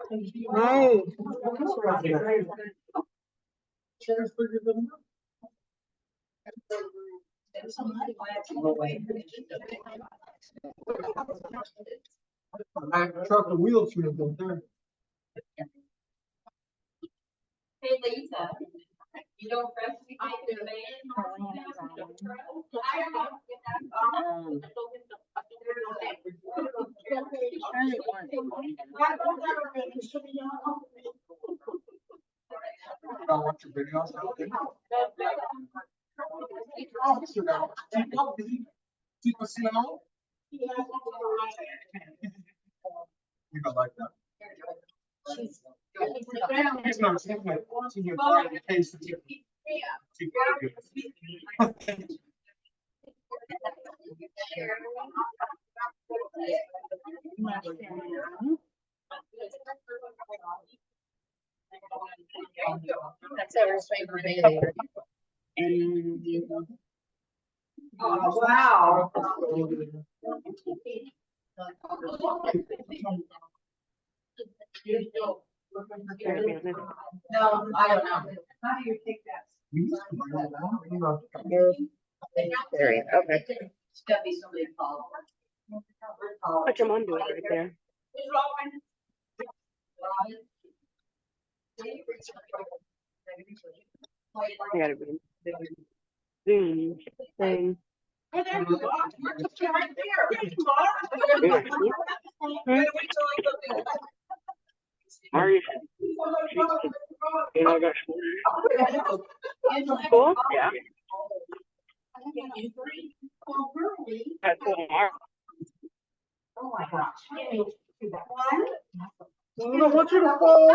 Hey. Truck and wheels should have been there. Hey Lisa, you don't press me by the van? I watch your videos. Keep us snow. You don't like that. He's not saying like, what's in your case? That's Everett's favorite day. Oh, wow. No, I don't know. How do you take that? Okay. It's gotta be somebody called. Put your mom doing right there. Who's Robin? I gotta be Zoom thing. Oh, there you are. You're just right there. Wait till I go to- Mario, I got school. Yeah. That's cool. Oh my gosh. I want you to fall.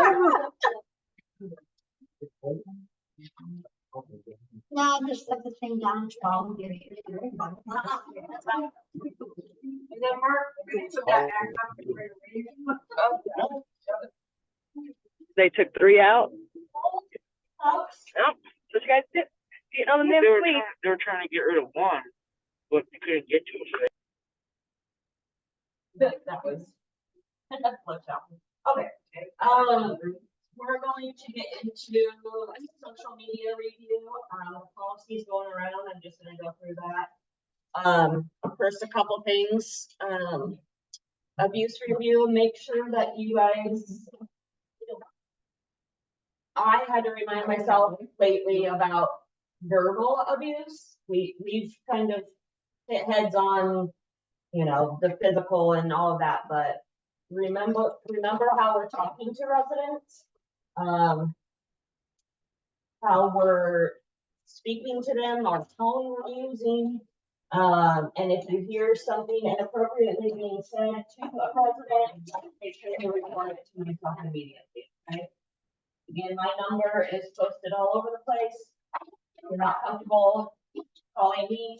No, just set the thing down. And then Mark, put that back up. They took 3 out. Oh, this guy did. Getting on the next week. They were trying to get rid of 1, but they couldn't get to it. That was. Okay, we're going to get into social media review, policies going around, I'm just gonna go through that. First, a couple things, abuse review, make sure that you guys. I had to remind myself lately about verbal abuse, we've kind of hit heads on, you know, the physical and all of that, but remember how we're talking to residents, how we're speaking to them, our tone we're using, and if you hear something inappropriately being said to a resident, make sure you report it to myself immediately. Okay? Again, my number is posted all over the place. If you're not comfortable calling me,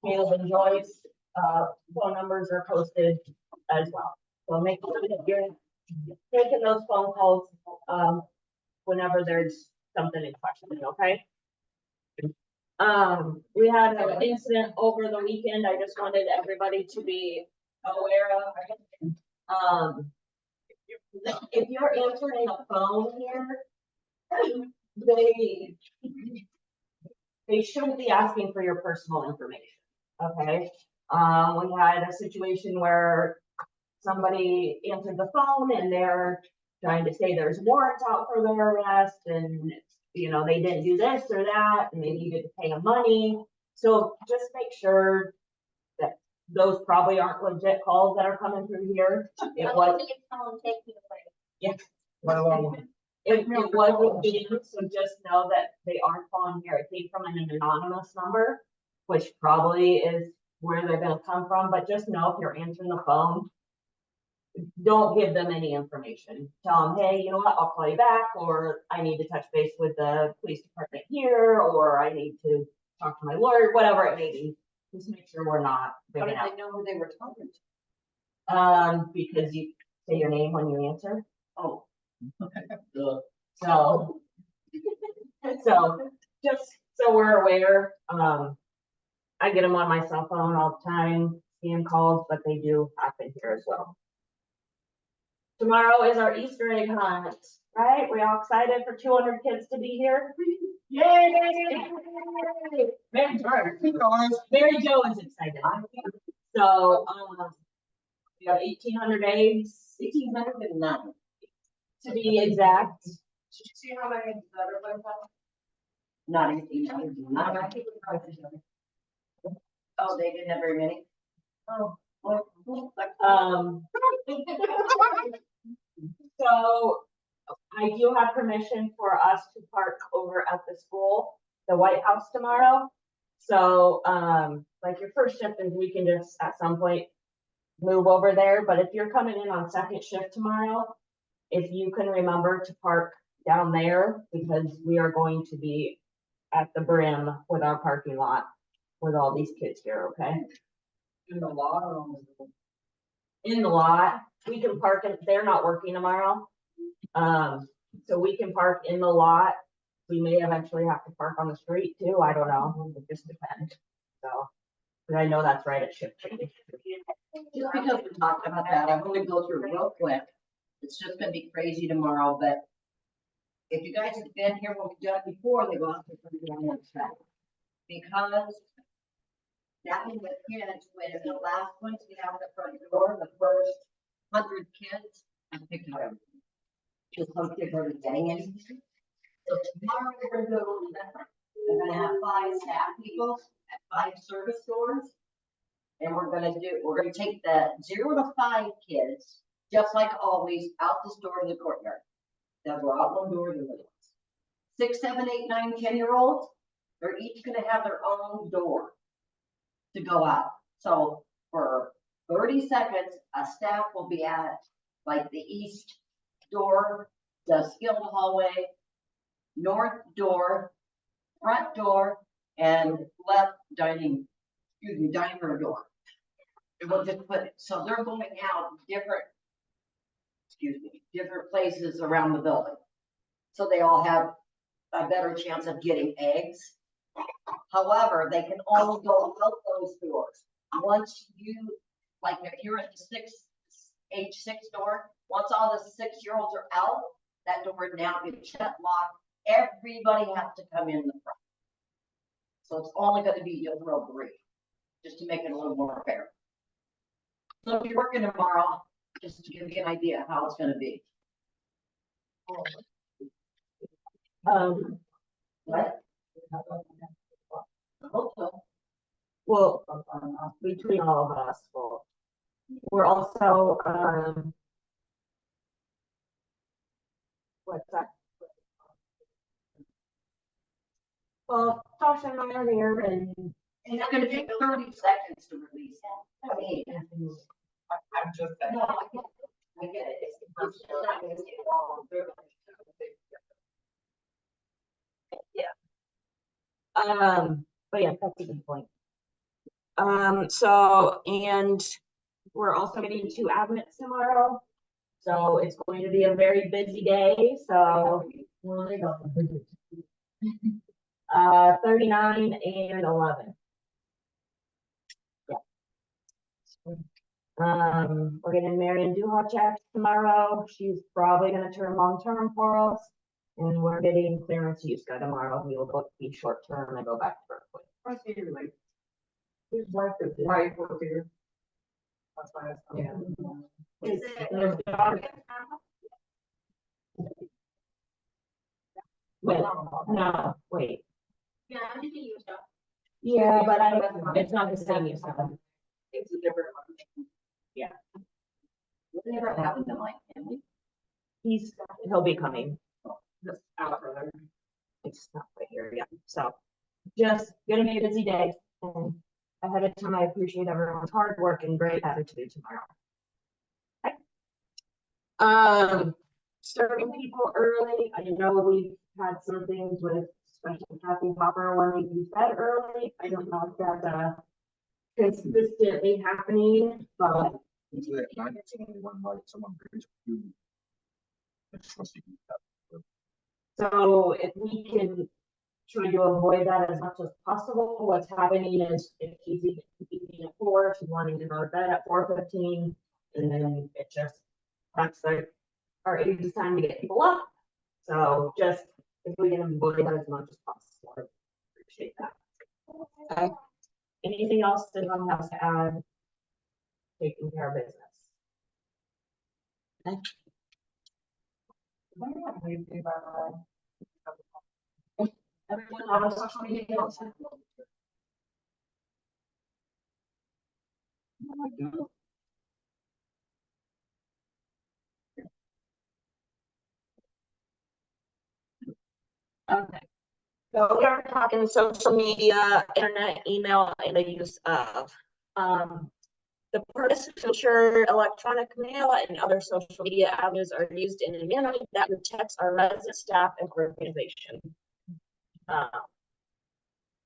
Caleb and Joyce, phone numbers are posted as well. So make sure that you're taking those phone calls, whenever there's something in question, okay? We had an incident over the weekend. I just wanted everybody to be aware of. If you're answering a phone here, they shouldn't be asking for your personal information, okay? We had a situation where somebody answered the phone and they're trying to say there's warrants out for their arrest and, you know, they didn't do this or that and they needed to pay them money. So just make sure that those probably aren't legit calls that are coming through here. It was. Yeah. It wasn't being, so just know that they aren't calling here. It came from an anonymous number, which probably is where they're gonna come from, but just know if you're answering the phone, don't give them any information. Tell them, hey, you know what, I'll call you back, or I need to touch base with the police department here, or I need to talk to my lawyer, whatever it may be. Just make sure we're not. How did they know who they were talking to? Because you say your name when you answer. Oh. So just so we're aware, I get them on my cell phone all the time, scam calls, but they do happen here as well. Tomorrow is our Easter egg hunt, right? We all excited for 200 kids to be here? Yay! Mary, Alright, keep going. Mary Jo is excited. So, we have 1,800 eggs, 1,809. to be exact. Did you see how many the other ones have? Not 1,809. Oh, they didn't have very many? Oh. Um, so I do have permission for us to park over at the school, the White House tomorrow. So, like your first shift is we can just at some point move over there, but if you're coming in on second shift tomorrow, if you can remember to park down there, because we are going to be at the brim with our parking lot with all these kids here, okay? In the law. In the lot, we can park in, they're not working tomorrow. So we can park in the lot. We may eventually have to park on the street too, I don't know, it just depends. So, but I know that's right at shift change. Just because we talked about that, I'm gonna go through real quick. It's just gonna be crazy tomorrow, but if you guys have been here when we've done it before, they go out there for the one track. Because staffing with kids, when the last one to get out the front door, the first 100 kids, I picked up everything. Just some kids are getting it. So tomorrow we're gonna go, we're gonna have 5 staff people at 5 service doors. And we're gonna take the 0 to 5 kids, just like always, out this door to the courtyard. They'll go out one door to the little ones. 6, 7, 8, 9, 10-year-olds, they're each gonna have their own door to go out. So for 30 seconds, a staff will be at like the east door, the skilled hallway, north door, front door, and left dining room door. And we'll just put it, so they're going out different places around the building. So they all have a better chance of getting eggs. However, they can only go out those doors. Once you, like if you're at the age 6 door, once all the 6-year-olds are out, that door now gets shut, locked. Everybody has to come in the front. So it's only gonna be your real 3, just to make it a little more fair. So if you're working tomorrow, just to give you an idea how it's gonna be. What? I hope so. Well, between all of us, we're also, what's that? Well, Josh and I are here and And it's gonna take 30 seconds to release. I mean, I'm just saying. no, I get it. It's not gonna take long. but yeah, that's a good point. So, and we're also getting 2 admits tomorrow. So it's going to be a very busy day, so. 39 and 11. Yeah. We're getting Marion Duhachek tomorrow. She's probably gonna turn long-term for us. And we're getting Clarence Yuska tomorrow. He will both be short-term and go back to Berkeley. I see you later. His wife is there. Right, we're here. That's fine. Yeah. His daughter- Wait, no, wait. Yeah, I'm just used up. Yeah, but it's not the same use of. It's a different one. Yeah. Whatever happened to my family? He'll be coming. Just out there. It's not right here, yeah, so just gonna be a busy day, and ahead of time, I appreciate everyone's hard work and great attitude tomorrow. Okay. Starting people early, I know we've had some things with special Kathy Hopper wanting to be fed early, I don't know if that's consistently happening, but Usually at 9, it's only one light, someone brings food. It's supposed to be that. so if we can try to avoid that as much as possible, what's happening is if he's eating at 4, she's wanting to go to bed at 4:15, and then it just that's like our agency's time to get people up. So just if we can avoid that as much as possible, I appreciate that. Okay. Anything else that anyone has to add? Taking care of business. Everyone on social media also. Okay. So we are talking social media, internet, email, and the use of. The purpose to ensure electronic mail and other social media avenues are used in a manner that protects our resident staff and organization.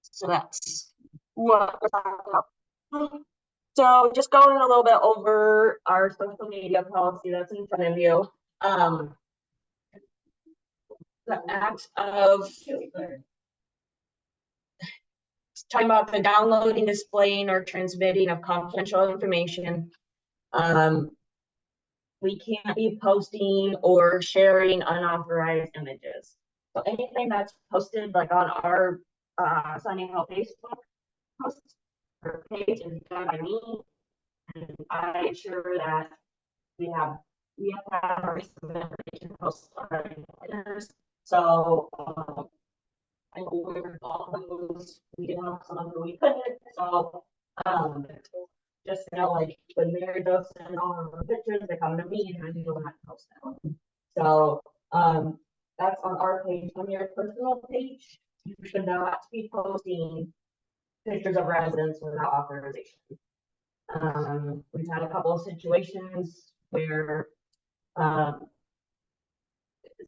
So that's what we're talking about. So just going a little bit over our social media policy that's in front of you. The act of talking about the downloading, displaying, or transmitting of confidential information. We can't be posting or sharing unauthorized images. So anything that's posted like on our Sunny Hill Facebook post or page is done by me. And I ensure that we have to have our information posted already. So I know we're all those, we did have some of them we couldn't. So just know, like, when Mary does send all of the pictures, they come to me and I do not post them. So, that's on our page. On your personal page, you should not be posting pictures of residents without authorization. We've had a couple of situations where,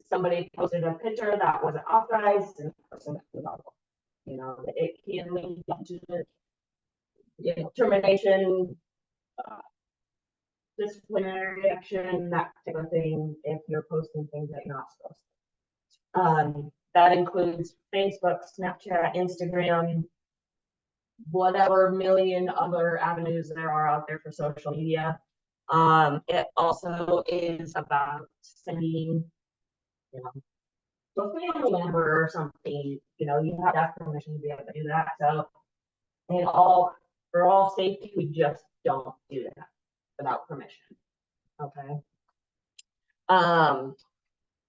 somebody posted a picture that wasn't authorized and the person you know, it can lead to termination, disciplinary action, that type of thing, if you're posting things that you're not supposed to. That includes Facebook, Snapchat, Instagram, whatever million other avenues there are out there for social media. It also is about sending, you know, a family member or something, you know, you have to have permission to be able to do that. So, for all safety, we just don't do that without permission. Okay.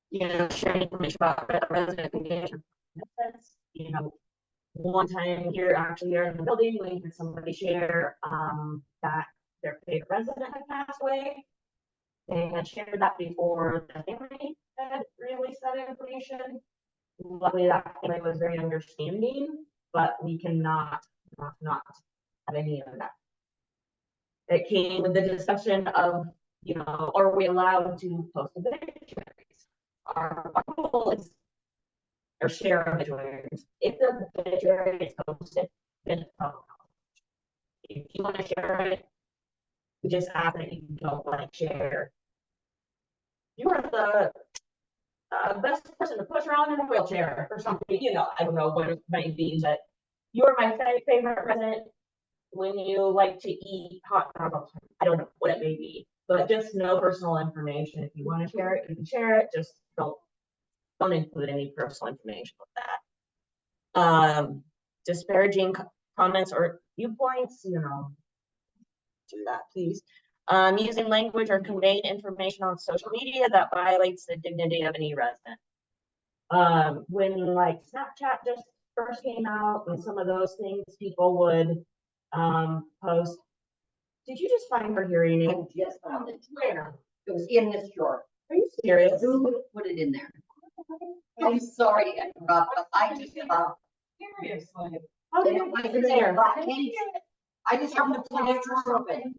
You know, sharing information about resident engagement. You know, one time here in the building, we had somebody share that their favorite resident had passed away. They had shared that before the family had released that information. Luckily, that family was very understanding, but we cannot not have any of that. It came with the discussion of, you know, are we allowed to post obituaries? Our goal is, or share obituaries. If the obituary is posted, then if you want to share it, we just ask that you don't like share. You are the best person to push around in a wheelchair or something, you know, I don't know what it might be, but you're my favorite resident when you like to eat hot dogs. I don't know what it may be, but just no personal information. If you want to share it, you can share it. Just don't include any personal information with that. Disparaging comments or viewpoints, you know, do that, please. Using language or conveying information on social media that violates the dignity of any resident. When like Snapchat just first came out, and some of those things people would post. Did you just find her hearing aid? Yes, found it. Where? It was in this drawer. Are you serious? Who would have put it in there? I'm sorry, I forgot, but I just, Seriously. How did it it wasn't get in there? that case. I just happened to pull it drawer open.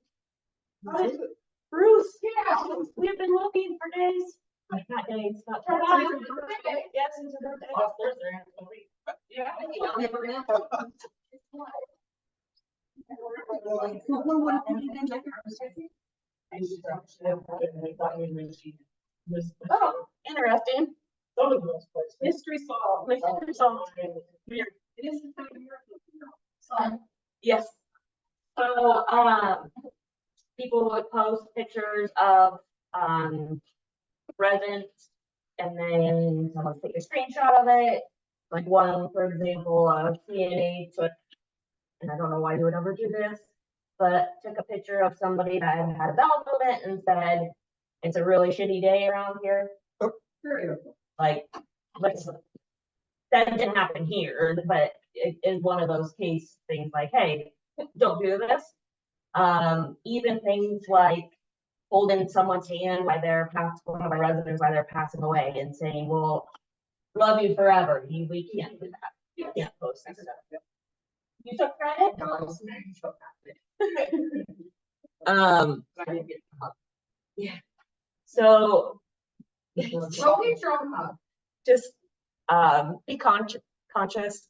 Bruce, yeah, we've been looking for days. Not days, not yes, it's a birthday. Yeah. I'll never answer. Who would have put it in there? Oh, interesting. Mystery solved. Mystery solved. Weird. It is the time of year. Yes. So, people would post pictures of residents, and then someone take a screenshot of it. Like one, for example, CNA took, and I don't know why you would ever do this, but took a picture of somebody that had a bowel movement and said, it's a really shitty day around here. Like, that didn't happen here, but it is one of those case things like, hey, don't do this. Even things like holding someone's hand while they're one of our residents while they're passing away and saying, well, love you forever. We can't do that. You can't post that stuff. You took credit? Yeah. So just be conscious.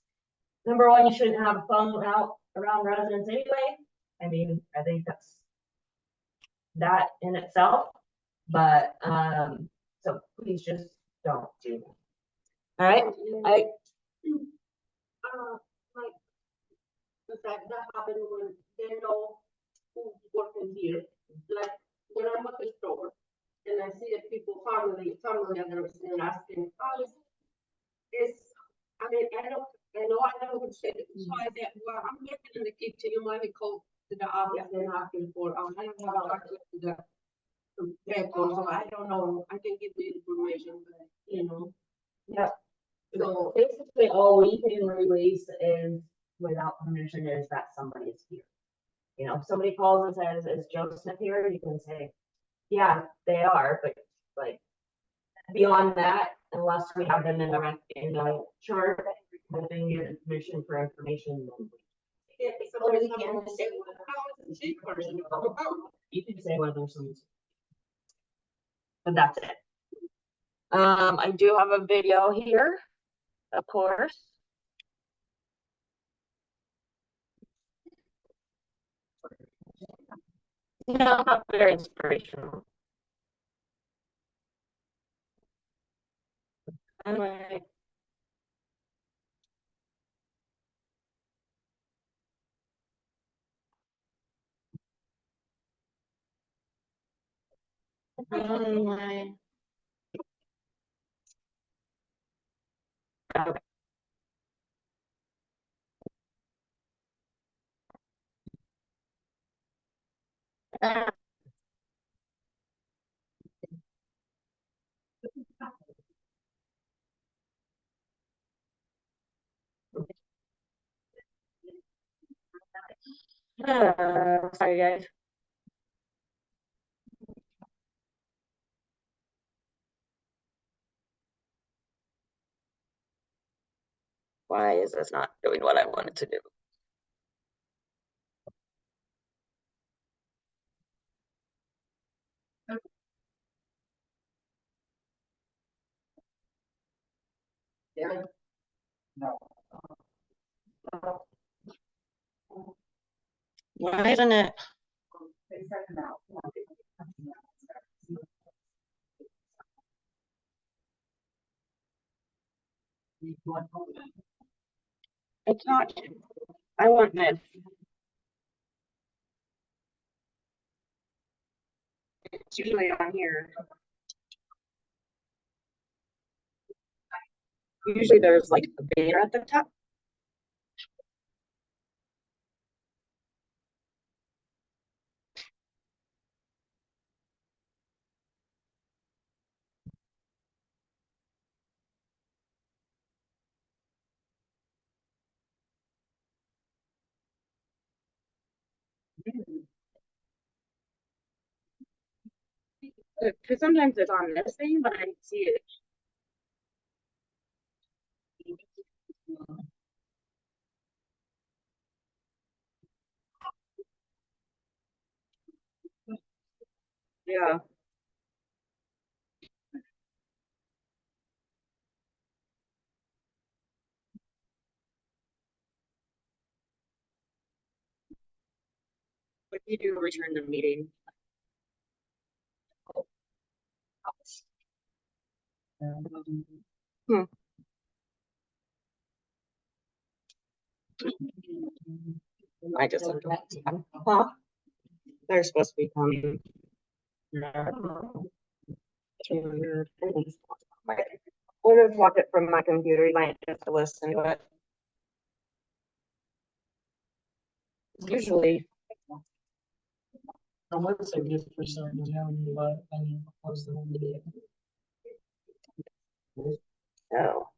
Number one, you shouldn't have a phone out around residents anyway. I mean, I think that's that in itself, but so please just don't do that. All right, Like, the fact that happened when they know who's working here, like, when I'm at the store, and I see the people, family members, and asking, oh, I mean, I know I never say it, so I said, well, I'm working in the kitchen, you might be called to the office and asking for, I don't have access to the record, so I don't know, I can give you information, but, you know. yeah. So, Basically, all we can release is without permission is that somebody is here. You know, if somebody calls and says, "Is Joe Smith here?" You can say, "Yeah, they are," but like beyond that, unless we have them in the chart, giving you permission for information, then yeah, somebody can say, well, how is this person? you can say whether someone's. But that's it. I do have a video here, of course. No, not very inspirational. Anyway. Anyway. Okay. Sorry, guys. Why is this not doing what I wanted to do? Yeah. Why isn't it? It's not. I want this. It's usually on here. Usually there's like a banner at the top. Because sometimes it's on this thing, but I see it. Yeah. What do you do? Return the meeting. I just looked at huh? They're supposed to be coming. We'll just watch it from my computer, you might just listen to it. Usually, I would say gift percentage, but I mean, close the whole video. no.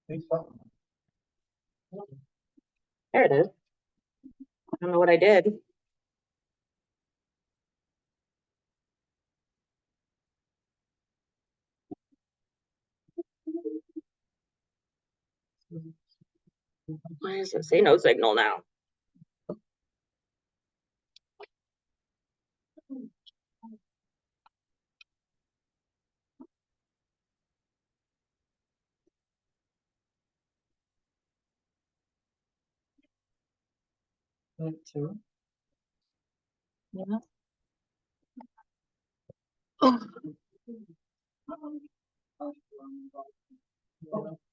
Think so? There it is. I don't know what I did. Why does it say no signal now? That too. Yeah.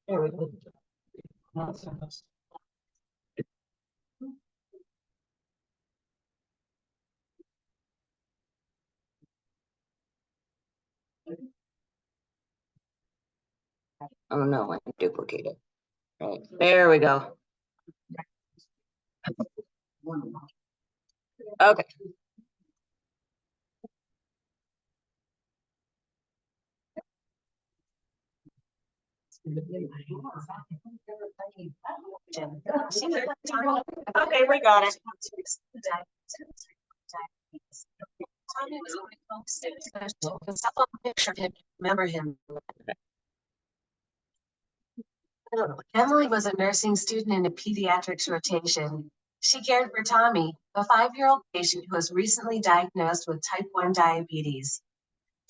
There we go. Nonsense. Oh no, I duplicated. Right, there we go. Okay. Okay, we got it. Tommy was going home soon, so I took a cell phone picture of him to remember him. Emily was a nursing student in a pediatrics rotation. She cared for Tommy, a 5-year-old patient who was recently diagnosed with type 1 diabetes.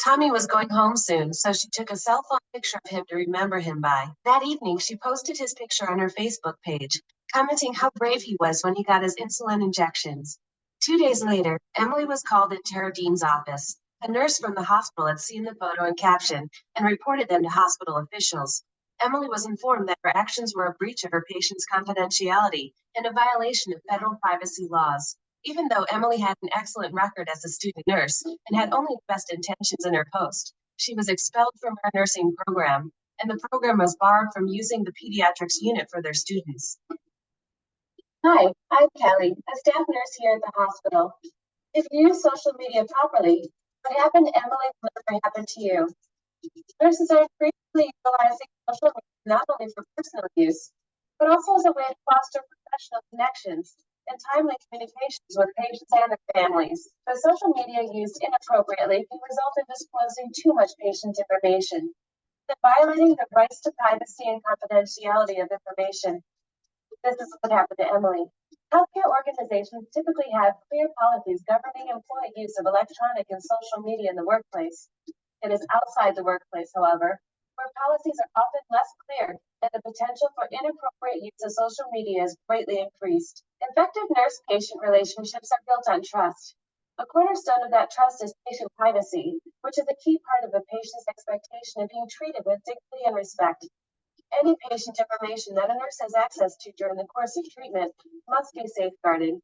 Tommy was going home soon, so she took a cell phone picture of him to remember him by. That evening, she posted his picture on her Facebook page, commenting how brave he was when he got his insulin injections. 2 days later, Emily was called into her dean's office. A nurse from the hospital had seen the photo and caption and reported them to hospital officials. Emily was informed that her actions were a breach of her patient's confidentiality and a violation of federal privacy laws. Even though Emily had an excellent record as a student nurse and had only the best intentions in her post, she was expelled from her nursing program, and the program was barred from using the pediatrics unit for their students. Hi, I'm Kelly, a staff nurse here at the hospital. If you use social media properly, what happened to Emily will never happen to you. Nurses are increasingly utilizing social media not only for personal use, but also as a way to foster professional connections and timely communications with patients and their families. But social media used inappropriately can result in disclosing too much patient information and violating the rights to privacy and confidentiality of information. This is what happened to Emily. Healthcare organizations typically have clear policies governing employee use of electronic and social media in the workplace. It is outside the workplace, however, where policies are often less clear and the potential for inappropriate use of social media is greatly increased. Effective nurse-patient relationships are built on trust. A cornerstone of that trust is patient privacy, which is a key part of a patient's expectation of being treated with dignity and respect. Any patient information that a nurse has access to during the course of treatment must be safeguarded.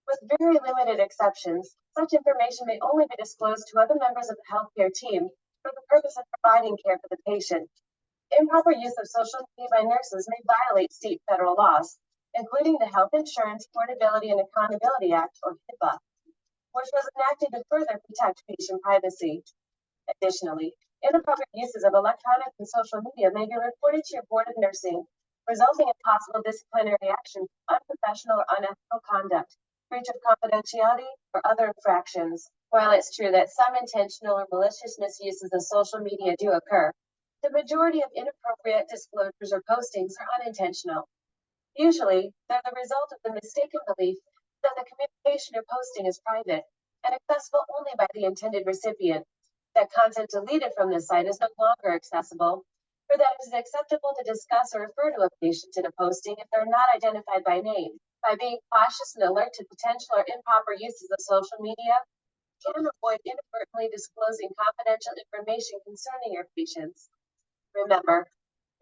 With very limited exceptions, such information may only be disclosed to other members of the healthcare team for the purpose of providing care for the patient. Improper use of social media by nurses may violate state and federal laws, including the Health Insurance Portability and Accountability Act, or HIPAA, which was enacted to further protect patient privacy. Additionally, inappropriate uses of electronic and social media may be reported to your board of nursing, resulting in possible disciplinary action for unprofessional or unethical conduct, breach of confidentiality, or other infractions. While it's true that some intentional or malicious misuses of social media do occur, the majority of inappropriate disclosures or postings are unintentional. Usually, they're the result of the mistaken belief that the communication or posting is private and accessible only by the intended recipient, that content deleted from the site is no longer accessible, or that it is acceptable to discuss or refer to a patient in a posting if they're not identified by name. By being cautious and alert to potential or improper uses of social media, you can avoid inadvertently disclosing confidential information concerning your patients. Remember,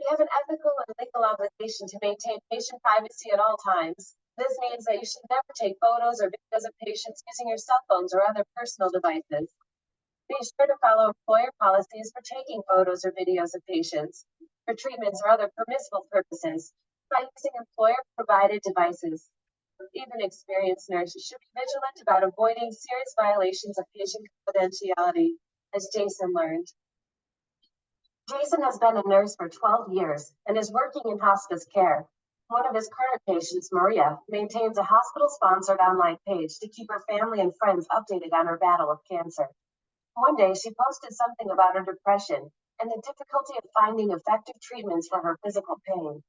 we have an ethical and legal obligation to maintain patient privacy at all times, This means that you should never take photos or videos of patients using your cell phones or other personal devices. Be sure to follow employer policies for taking photos or videos of patients for treatments or other permissible purposes by using employer-provided devices. Even experienced nurses should be vigilant about avoiding serious violations of patient confidentiality, as Jason learned. Jason has been a nurse for 12 years and is working in hospice care. One of his current patients, Maria, maintains a hospital-sponsored online page to keep her family and friends updated on her battle with cancer. One day, she posted something about her depression and the difficulty of finding effective treatments for her physical pain.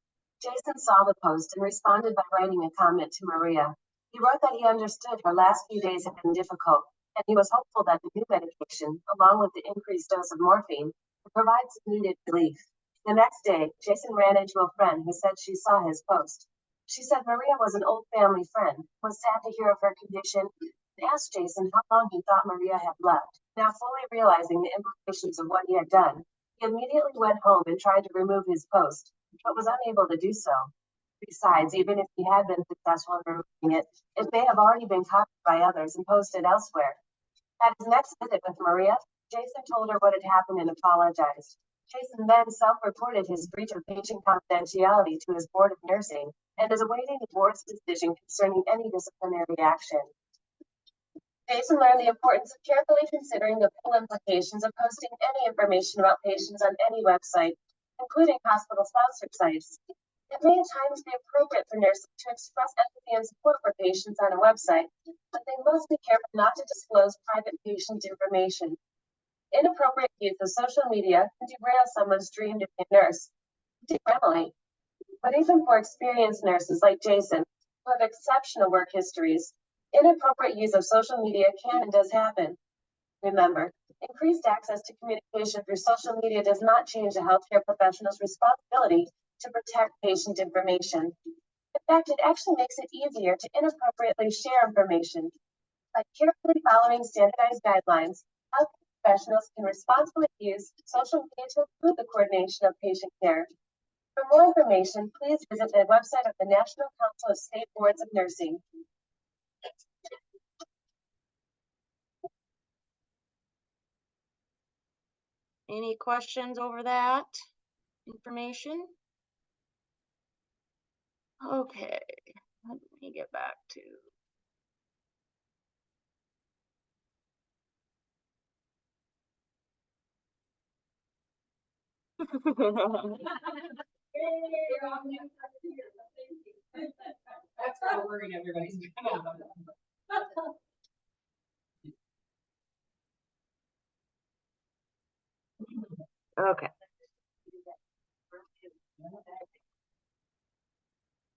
Jason saw the post and responded by writing a comment to Maria. He wrote that he understood her last few days had been difficult, and he was hopeful that the new medication, along with the increased dose of morphine, would provide some needed relief. The next day, Jason ran into a friend who said she saw his post. She said Maria was an old family friend, was sad to hear of her condition, and asked Jason how long he thought Maria had left. Now fully realizing the implications of what he had done, he immediately went home and tried to remove his post, but was unable to do so. Besides, even if he had been successful in removing it, it may have already been copied by others and posted elsewhere. At his next visit with Maria, Jason told her what had happened and apologized. Jason then self-reported his breach of patient confidentiality to his board of nursing and is awaiting the board's decision concerning any disciplinary action. Jason learned the importance of carefully considering the full implications of posting any information about patients on any website, including hospital-sponsored sites. It may at times be appropriate for nurses to express empathy and support for patients on a website, but they must be careful not to disclose private patient information. Inappropriate use of social media can derail someone's dream to be a nurse, particularly. But even for experienced nurses like Jason, who have exceptional work histories, inappropriate use of social media can and does happen. Remember, increased access to communication through social media does not change a healthcare professional's responsibility to protect patient information. In fact, it actually makes it easier to inappropriately share information. By carefully following standardized guidelines, health professionals can responsibly use social media to improve the coordination of patient care. For more information, please visit the website of the National Council of State Boards of Nursing. Any questions over that information? Okay, let me get back to. That's how worried everybody's been. Okay.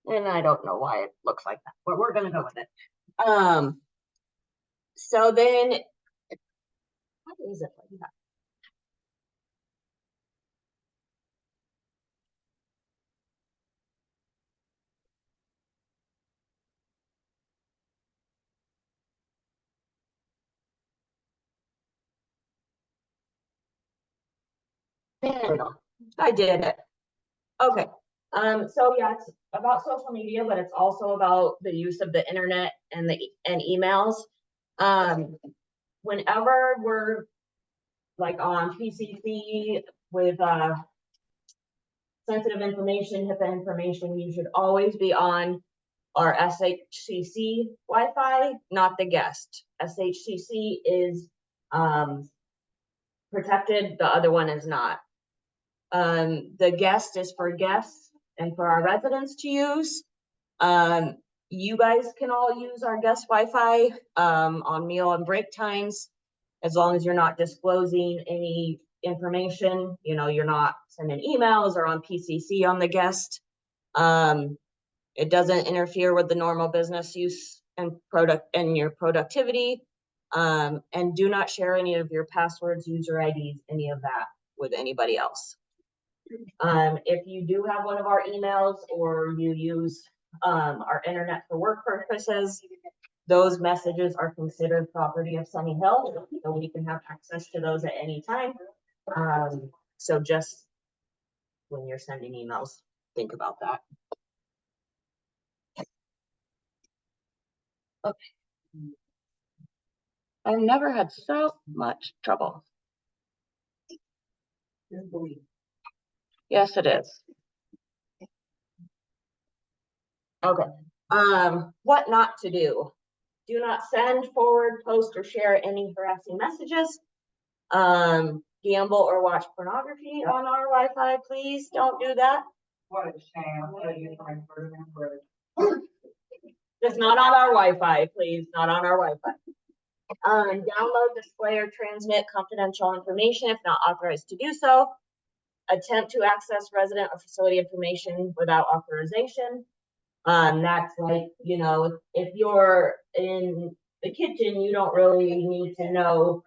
And I don't know why it looks like that, but we're gonna go with it. So then, what is it like that? There we go. I did it. Okay. So yeah, it's about social media, but it's also about the use of the internet and emails. Whenever we're like on PCC with sensitive information, HIPAA information, you should always be on our SHCC Wi-Fi, not the guest. SHCC is protected, the other one is not. The guest is for guests and for our residents to use. You guys can all use our guest Wi-Fi on meal and break times, as long as you're not disclosing any information, you know, you're not sending emails or on PCC on the guest. It doesn't interfere with the normal business use and your productivity. And do not share any of your passwords, user IDs, any of that with anybody else. If you do have one of our emails or you use our internet for work purposes, those messages are considered property of Sunny Hill, so we can have access to those at any time. So just when you're sending emails, think about that. I've never had so much trouble. Yes, it is. Okay, what not to do. Do not send, forward, post, or share any harassing messages. Gamble or watch pornography on our Wi-Fi, please don't do that. What a shame. What a different version. Just not on our Wi-Fi, please, not on our Wi-Fi. Download, display, or transmit confidential information if not authorized to do so. Attempt to access resident or facility information without authorization. That's like, you know, if you're in the kitchen, you don't really need to know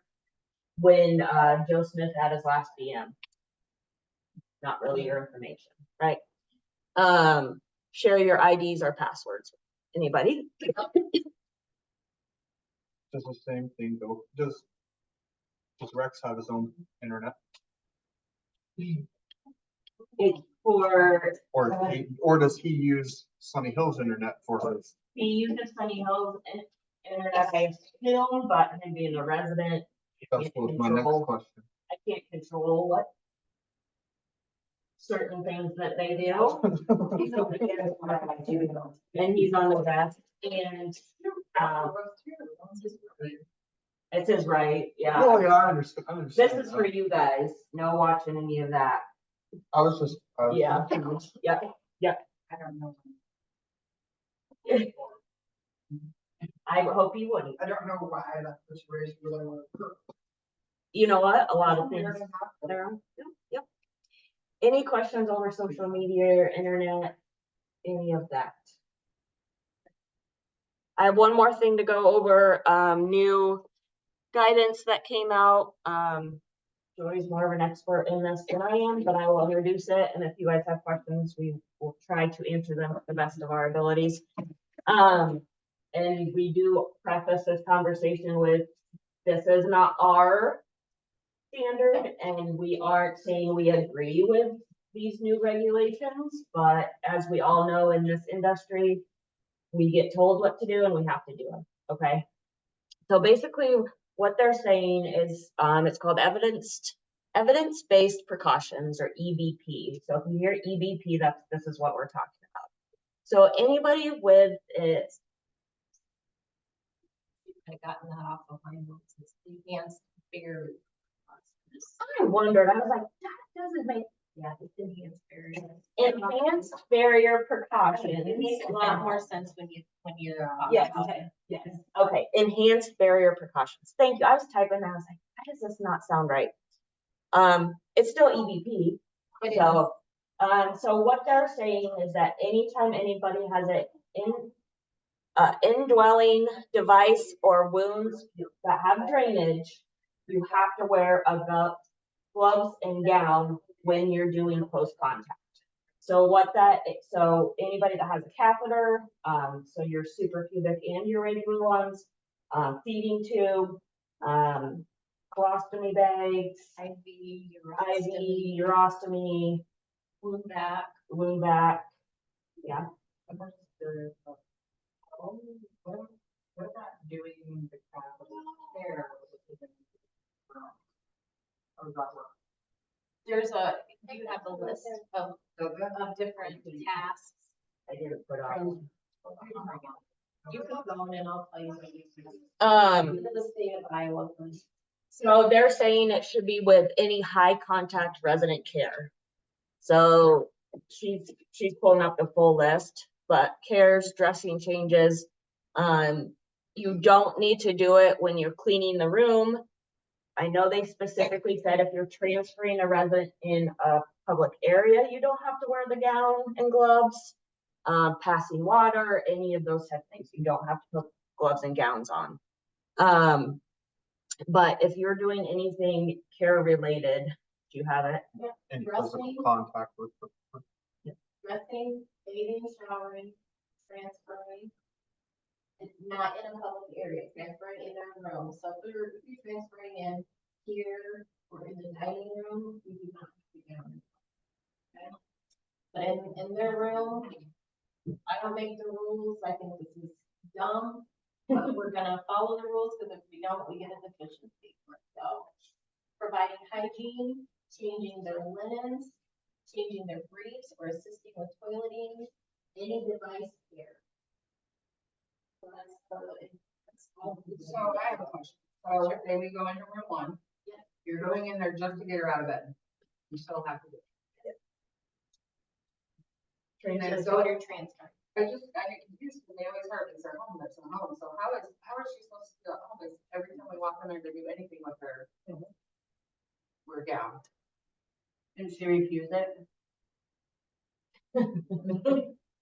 when Joe Smith had his last BM. Not really your information, right? Share your IDs or passwords. Anybody? Just the same thing though. Does Rex have his own internet? It's for Or does he use Sunny Hill's internet for his? he uses Sunny Hill's internet by film, but him being a resident, That was my next question. I can't control what certain things that they do. And he's on the vest and it says right, yeah. Oh, yeah, I understand. This is for you guys, no watching any of that. I was just. Yeah, yep, yep. I don't know. I hope you wouldn't. I don't know why that situation really would occur. You know what? A lot of things. There. Yep, yep. Any questions over social media or internet? Any of that? I have one more thing to go over, new guidance that came out. Joy's more of an expert in this than I am, but I will introduce it. And if you guys have questions, we will try to answer them to the best of our abilities. And we do preface this conversation with, this is not our standard, and we aren't saying we agree with these new regulations, but as we all know in this industry, we get told what to do and we have to do it, okay? So basically what they're saying is, it's called evidence-based precautions, or EBP. So if you hear EBP, this is what we're talking about. So anybody with it, I've gotten that off of my notes, it's enhanced barrier. I wondered, I was like, that doesn't make, Yeah, it's enhanced barrier. enhanced barrier It precautions. makes a lot more sense when you're. Yes, yes, okay, enhanced barrier precautions. Thank you. I was typing and I was like, why does this not sound right? It's still EBP. So, so what they're saying is that anytime anybody has an indwelling device or wounds that have drainage, you have to wear gloves and gown when you're doing close contact. So so anybody that has a catheter, so your suprapubic and your regular ones, feeding tube, colostomy bags, IV, urostomy, wound back, yeah. What about doing the care? You have a list of different tasks. I didn't put on. You can go in and I'll tell you what you do. The state of Iowa. So they're saying it should be with any high contact resident care. So she's pulling up the full list, but cares, dressing changes. You don't need to do it when you're cleaning the room. I know they specifically said if you're transferring a resident in a public area, you don't have to wear the gown and gloves. Passing water, any of those type of things, you don't have to put gloves and gowns on. But if you're doing anything care related, do you have it? Any physical contact with the. Dressing, bathing, showering, transferring. Not in a public area, transferring in our room. So if you're transferring in here or in the dining room, you do not have to be down. Okay? But in their room, I don't make the rules. I think this is dumb. but we're gonna follow the rules, because if we don't, we get a deficiency. So, providing hygiene, changing their linens, changing their briefs, or assisting with toileting, any device care. So that's all. So I have a question. So say we go into room 1. Yeah. You're going in there just to get her out of bed. You still have to do it. And then So so your transfer. I get confused when they always hurt, it's their home, that's their home. So how is she supposed to feel at home if every time we walk in there to do anything with her? We're down. Did she refuse it?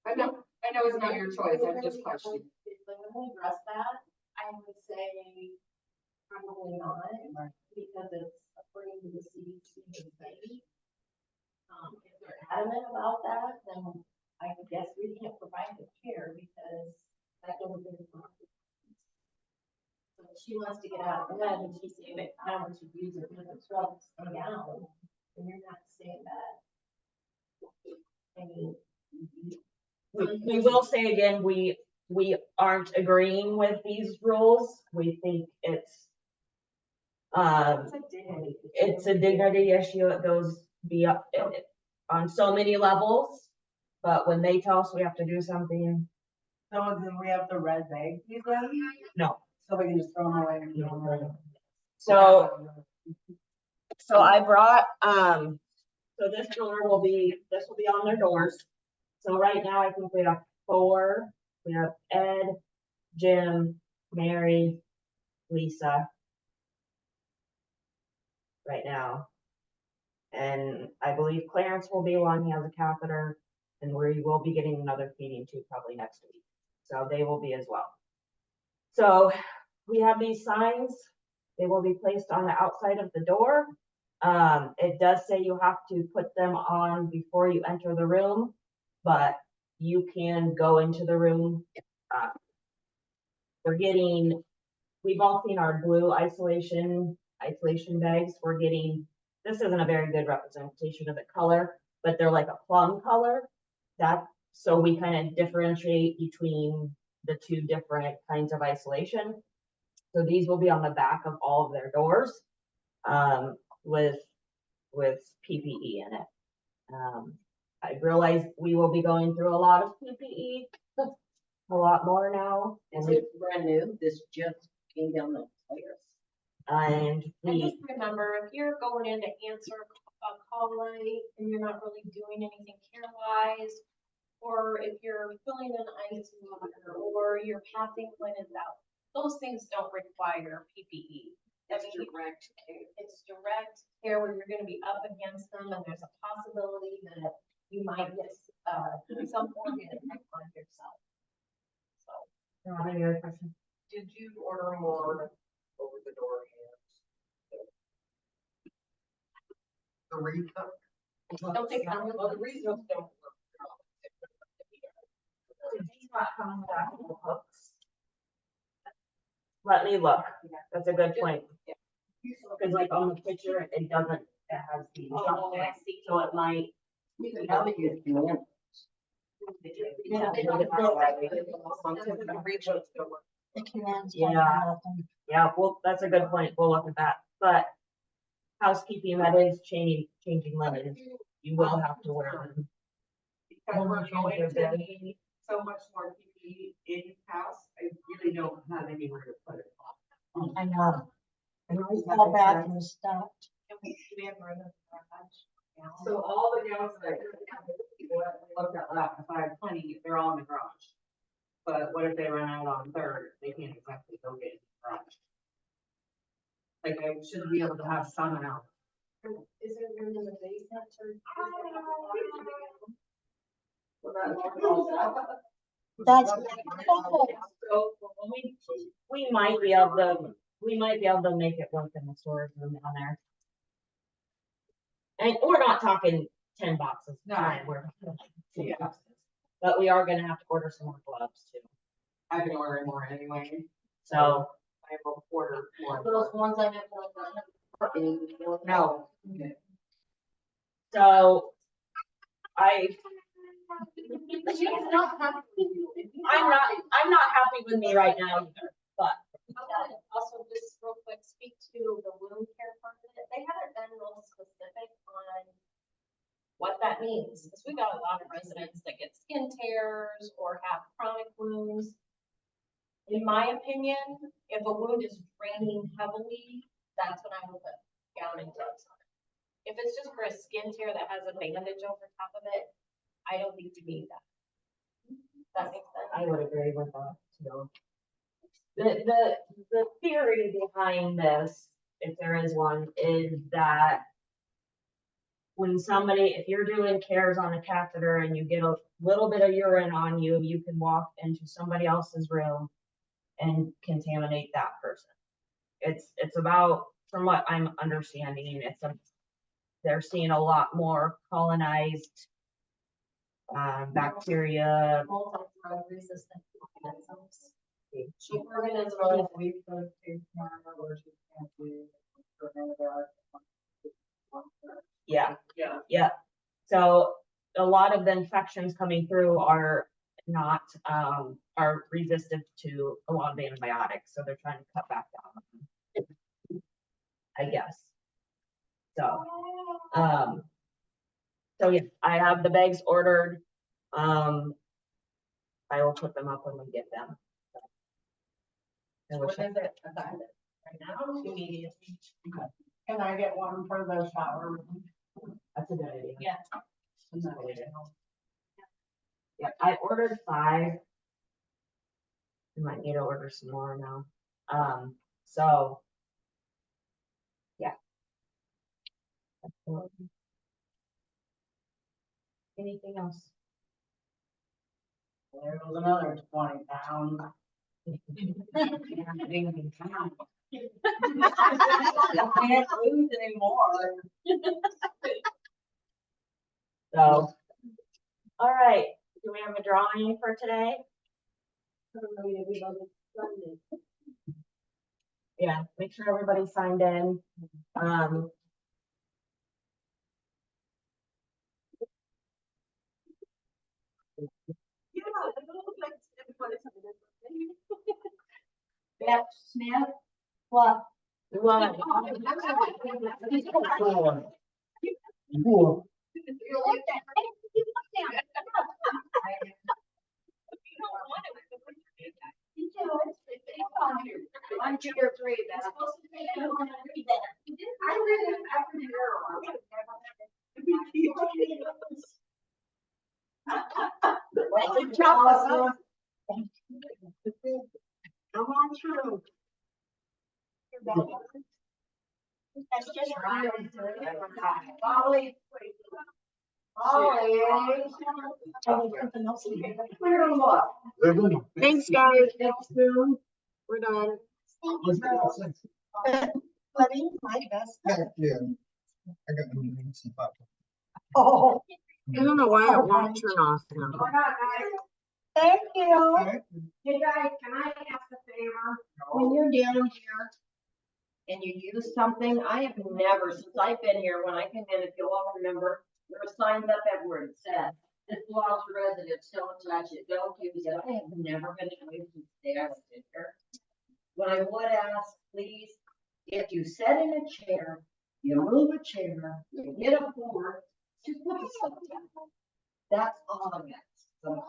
I know it's not your choice, I'm just questioning. When we address that, I would say probably not, because it's according to the CDC and study. If they're adamant about that, then I guess we can't provide the care because that doesn't make sense. So if she wants to get out of bed and she's saying that I want to use it because it's drugs and down, and you're not saying that. I mean. We will say again, we aren't agreeing with these rules. We think it's a dignity issue. It goes beyond on so many levels. But when they tell us we have to do something, So then we have to red bag these then? no. So we can just throw them away and give them away. So I brought, so this will be on their doors. So right now I think we have 4. We have Ed, Jim, Mary, Lisa. Right now. And I believe Clarence will be one, he has a catheter, and we will be getting another feeding tube probably next week. So they will be as well. So we have these signs, they will be placed on the outside of the door. It does say you have to put them on before you enter the room, but you can go into the room. We've all seen our blue isolation bags. This isn't a very good representation of the color, but they're like a plum color. So we kind of differentiate between the 2 different kinds of isolation. So these will be on the back of all of their doors, with PPE in it. I realize we will be going through a lot of PPE, a lot more now. Is it brand new? This just came down the stairs. And And just remember, if you're going in to answer a call light and you're not really doing anything care wise, or if you're filling an ice water, or you're passing linens out, those things don't require PPE. That's direct care. It's direct care where you're gonna be up against them and there's a possibility that you might get, some organ on yourself. So. any other questions? Did you order more over the door hands? The refill? Don't take time. Well, the refills don't work. Let me look. That's a good point. Because like on the picture, it doesn't, it has the, Oh, I see. so it might. You can probably use command. Yeah, well, that's a good point. We'll look at that. But housekeeping, that is changing linens. You will have to wear them. Because we're going to need so much more PPE in-house, I really don't have anywhere to put it. I know. And we fell back and stopped. Do we have room in the garage? So all the gowns that I looked at last, if I have plenty, they're all in the garage. But what if they run out on Third? They can't exactly go get in the garage. Like I should be able to have some out. Is there room in the basement to? That's. So we might be able to make it work in the storage room down there. And we're not talking 10 boxes. No. We're talking like 2 Yeah. boxes. But we are gonna have to order some more gloves too. I've been ordering more anyway. So I will order more. Those ones I have. No. So She's not happy with you. I'm not happy with me right now either, but. I want to also just real quick speak to the wound care part of it. They haven't been real specific on what that means, because we got a lot of residents that get skin tears or have chronic wounds. In my opinion, if a wound is draining heavily, that's when I will put gown and gloves on it. If it's just for a skin tear that has a bandage over top of it, I don't think you need that. That makes sense. I would agree with that too. The theory behind this, if there is one, is that when somebody, if you're doing cares on a catheter and you get a little bit of urine on you, you can walk into somebody else's room and contaminate that person. It's about, from what I'm understanding, they're seeing a lot more colonized bacteria. Multi-drug resistant organisms. Yeah, Yeah. yeah. So a lot of the infections coming through are not, are resistant to a lot of antibiotics, so they're trying to cut back down on them, I guess. So yeah, I have the bags ordered. I will put them up when we get them. I wish I- Right now, Immediately. Can I get one for the shower room? That's a good idea. Yeah. That's a good idea. Yeah, I ordered 5. I might need to order some more now. So. Yeah. Anything else? There was another 20 pounds. Can't lose anymore. So. All right, do we have a drawing for today? Yeah, make sure everybody signed in. Beth Smith, what? We want One, 2, or 3, Beth. I read it after the Good job. Come on through. That's just right. Molly. Molly. Clear them up. Thanks, guys. We're done. Buddy, my best. Yeah. I got the names. Oh. I don't know why it won't turn off now. Thank you. Hey guys, can I ask a favor? When you're down here and you use something, I have never, since I've been here, when I came in, if you'll all remember, there were signs up everywhere that said, this belongs to residents, don't touch it, don't use it. I have never been able to stay out of here. What I would ask, please, if you sit in a chair, you move a chair, you get a board, just put the stuff down. That's all I'm asking.